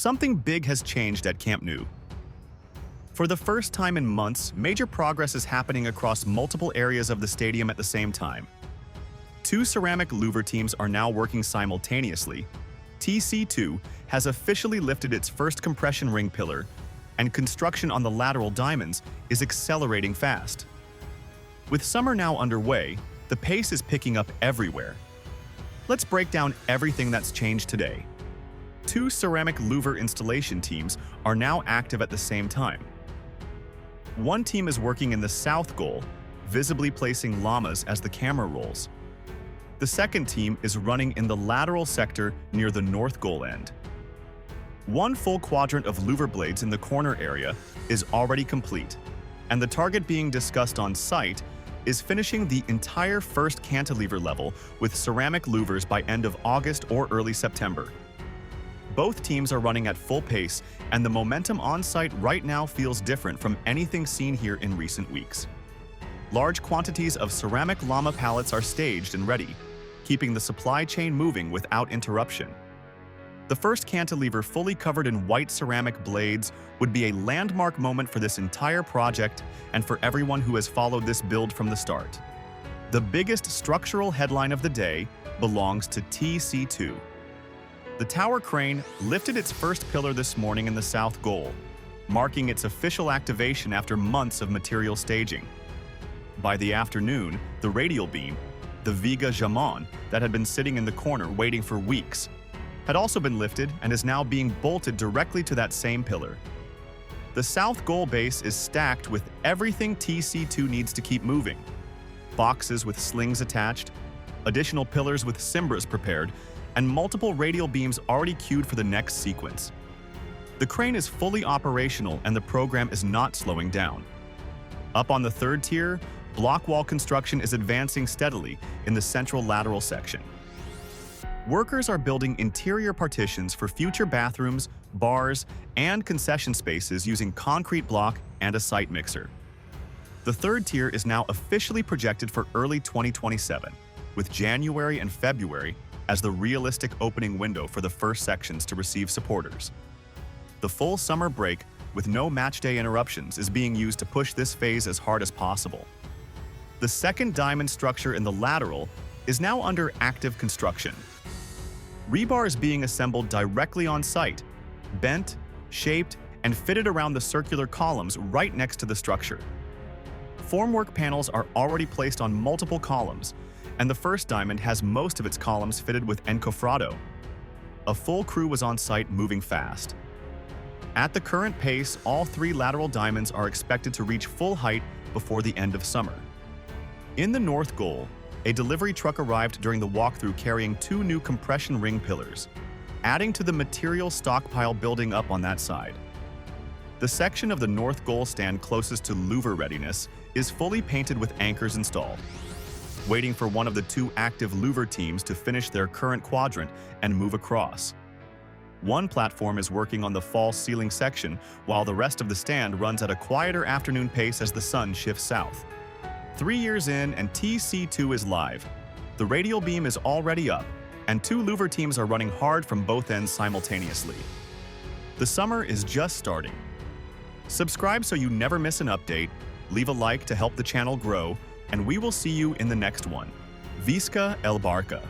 something big has changed at Camp Nou. For the first time in months, major progress is happening across multiple areas of the stadium at the same time. Two ceramic louver teams are now working simultaneously. TC2 has officially lifted its first compression ring pillar, and construction on the lateral diamonds is accelerating fast. With summer now underway, the pace is picking up everywhere. Let's break down everything that's changed today. Two ceramic louver installation teams are now active at the same time. One team is working in the south goal, visibly placing lamas as the camera rolls. The second team is running in the lateral sector near the north goal end. One full quadrant of louver blades in the corner area is already complete, and the target being discussed on site is finishing the entire first cantilever level with ceramic louvers by end of August or early September. Both teams are running at full pace, and the momentum on site right now feels different from anything seen here in recent weeks. Large quantities of ceramic lama pallets are staged and ready, keeping the supply chain moving without interruption. The first cantilever fully covered in white ceramic blades would be a landmark moment for this entire project and for everyone who has followed this build from the start. The biggest structural headline of the day belongs to TC2. The tower crane lifted its first pillar this morning in the south goal, marking its official activation after months of material staging. By the afternoon, the radial beam, the viga jamón that had been sitting in the corner waiting for weeks, had also been lifted and is now being bolted directly to that same pillar. The south goal base is stacked with everything TC2 needs to keep moving. Boxes with slings attached, additional pillars with cimbras prepared, and multiple radial beams already queued for the next sequence. The crane is fully operational and the program is not slowing down. Up on the third tier, block wall construction is advancing steadily in the central lateral section. Workers are building interior partitions for future bathrooms, bars, and concession spaces using concrete block and a site mixer. The third tier is now officially projected for early 2027, with January and February as the realistic opening window for the first sections to receive supporters. The full summer break, with no matchday interruptions, is being used to push this phase as hard as possible. The second diamond structure in the lateral is now under active construction. Rebar is being assembled directly on site, bent, shaped, and fitted around the circular columns right next to the structure. Formwork panels are already placed on multiple columns, and the first diamond has most of its columns fitted with encofrado. A full crew was on site moving fast. At the current pace, all three lateral diamonds are expected to reach full height before the end of summer. In the north goal, a delivery truck arrived during the walkthrough carrying two new compression ring pillars, adding to the material stockpile building up on that side. The section of the north goal stand closest to louver readiness is fully painted with anchors installed, waiting for one of the two active louver teams to finish their current quadrant and move across. One platform is working on the false ceiling section, while the rest of the stand runs at a quieter afternoon pace as the sun shifts south. 3 years in and TC2 is live. The radial beam is already up, and two louver teams are running hard from both ends simultaneously. The summer is just starting. Subscribe so you never miss an update, leave a like to help the channel grow, and we will see you in the next one. Visca el Barca.